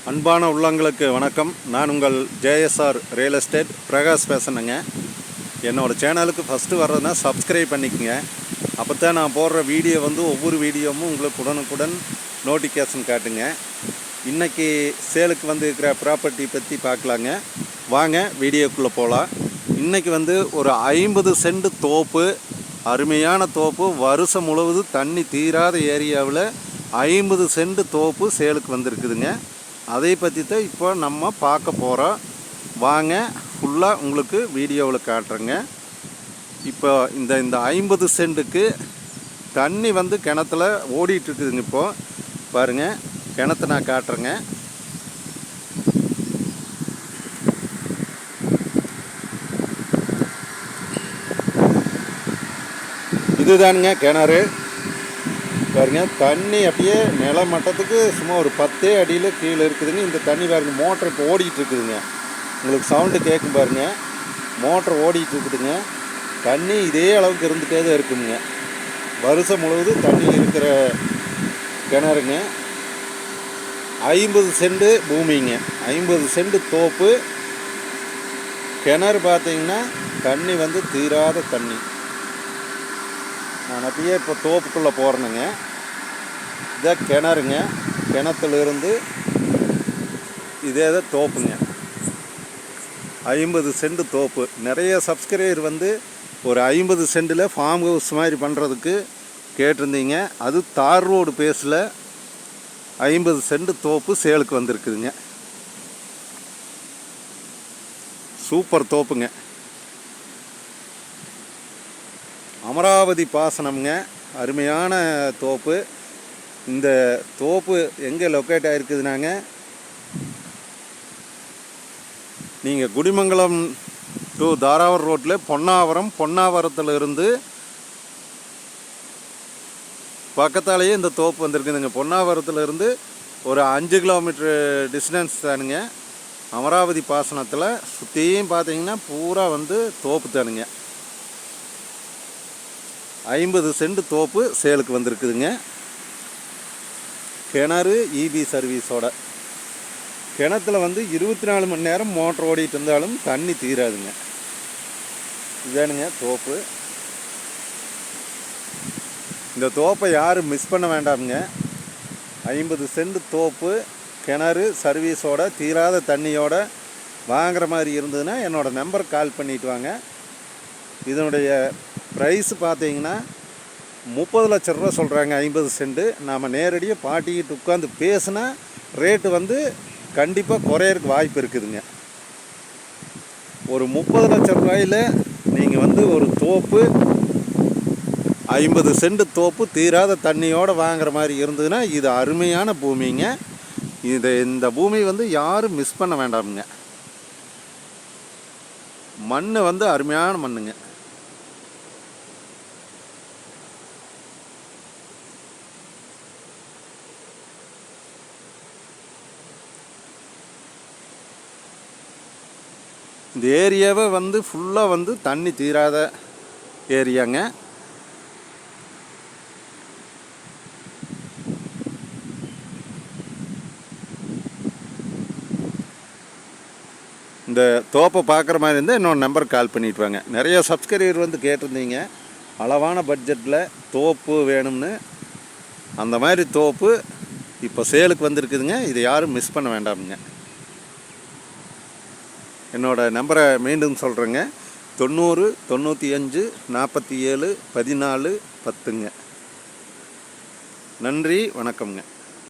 அன்பான உள்ளங்களுக்கு வணக்கம். நான் உங்கள் ஜேஎஸ்ஆர் ரியல் எஸ்டேட் பிரகாஷ் பேசுனேங்க. என்னோடய சேனலுக்கு ஃபஸ்ட்டு வர்றதுனா சப்ஸ்கிரைப் பண்ணிக்கோங்க. அப்போ தான் நான் போடுற வீடியோ ஒவ்வொரு வீடியோவும் உங்களுக்கு உடனுக்குடன் நோட்டிஃபிகேஷன் காட்டுங்க. இன்றைக்கி சேலுக்கு இருக்கிற ப்ராப்பர்ட்டி பற்றி பார்க்கலாங்க. வாங்க வீடியோக்குள்ளே போகலாம். இன்றைக்கி ஒரு 50 சென்ட் தோப்பு, அருமையான தோப்பு, வருஷம் முழுவதும் தண்ணி தீராத ஏரியாவில் 50 சென்ட் தோப்பு சேலுக்கு வந்திருக்குதுங்க. அதை பற்றி தான் இப்போ நம்ம பார்க்க போகிறோம். வாங்க ஃபுல்லாக உங்களுக்கு வீடியோவில் காட்டுறேங்க. இப்போ இந்த 50 சென்ட்டுக்கு தண்ணி கிணத்துல ஓடிட்டுருக்குதுங்க. இப்போது பாருங்கள், கிணத்த நான் காட்டுறேங்க. இதுதானுங்க கிணறு. பாருங்க, தண்ணி அப்படியே நில மட்டத்துக்கு சும்மா ஒரு 10 அடியில் கீழே இருக்குதுங்க. இந்த தண்ணி பாருங்க, மோட்டர் இப்போ ஓடிட்டு இருக்குதுங்க. உங்களுக்கு சவுண்டு கேட்கும் பாருங்க, மோட்டர் ஓடிட்டு இருக்குதுங்க. தண்ணி இதே அளவுக்கு இருந்துகிட்டே தான் இருக்குதுங்க. வருஷம் முழுவதும் தண்ணி இருக்கிற கிணறுங்க. 50 சென்ட் பூமிங்க, 50 சென்ட் தோப்பு. கிணறு பார்த்தீங்கன்னா தண்ணி தீராத தண்ணி. நான் அப்படியே இப்போ தோப்புக்குள்ளே போகிறேனுங்க. இதான் கிணறுங்க. கிணத்துலேருந்து இதே தான் தோப்புங்க. 50 சென்ட் தோப்பு. நிறைய சப்ஸ்கிரைபர் ஒரு 50 சென்ட்டில் ஃபார்ம் ஹவுஸ் மாதிரி பண்ணுறதுக்கு கேட்டிருந்தீங்க. அது தார் ரோடு பேஸில் 50 சென்ட் தோப்பு சேலுக்கு வந்திருக்குதுங்க. சூப்பர் தோப்புங்க. அமராவதி பாசனம்ங்க. அருமையான தோப்பு. இந்த தோப்பு எங்கே லொக்கேட் ஆகிருக்குதுனாங்க, நீங்கள் குடிமங்கலம் டு தாராவரம் ரோட்டில் பொன்னாவரத்தில் இருந்து பக்கத்தாலேயே இந்த தோப்பு வந்திருக்குதுங்க. பொன்னாவரத்தில் இருந்து ஒரு 5 கிலோமீட்டர் டிஸ்டன்ஸ் தானுங்க. அமராவதி பாசனத்தில் சுற்றியும் பார்த்தீங்கன்னா பூரா தோப்பு தானுங்க. 50 சென்ட் தோப்பு சேலுக்கு வந்திருக்குதுங்க. கிணறு இபி சர்வீஸோட. கிணத்துல 24 மணி நேரம் மோட்டர் ஓடிட்டு இருந்தாலும் தண்ணி தீராதுங்க. இதுதானுங்க தோப்பு. இந்த தோப்பை யாரும் மிஸ் பண்ண வேண்டாமுங்க. 50 சென்ட் தோப்பு, கிணறு சர்வீஸோட, தீராத தண்ணியோட வாங்குற மாதிரி இருந்ததுன்னா என்னோடய நம்பருக்கு கால் பண்ணிட்டு வாங்க. இதனுடைய ப்ரைஸ் பார்த்தீங்கன்னா 30 லட்ச ரூபா சொல்கிறாங்க. 50 சென்ட்டு. நாம் நேரடியாக பாட்டிக்கிட்டு உட்காந்து பேசுனா ரேட்டு கண்டிப்பாக குறையறதுக்கு வாய்ப்பு இருக்குதுங்க. ஒரு 30 லட்ச ரூபாயில் நீங்கள் ஒரு தோப்பு, 50 சென்ட் தோப்பு தீராத தண்ணியோடு வாங்குற மாதிரி இருந்ததுன்னா இது அருமையான பூமிங்க. இந்த பூமி யாரும் மிஸ் பண்ண வேண்டாமுங்க. மண் அருமையான மண்ணுங்க. இந்த ஏரியாவை ஃபுல்லாக தண்ணி தீராத ஏரியாங்க. இந்த தோப்பை பார்க்குற மாதிரி இருந்தால் இன்னொரு நம்பருக்கு கால் பண்ணிட்டு வாங்க. நிறைய சப்ஸ்கிரைபர் கேட்டிருந்தீங்க அளவான பட்ஜெட்டில் தோப்பு வேணும்னு. அந்த மாதிரி தோப்பு இப்போ சேலுக்கு வந்திருக்குதுங்க. இதை யாரும் மிஸ் பண்ண வேண்டாமுங்க. என்னோடய நம்பரை மீண்டும் சொல்கிறேங்க. 90 95 47 14 10ங்க. நன்றி, வணக்கம்ங்க.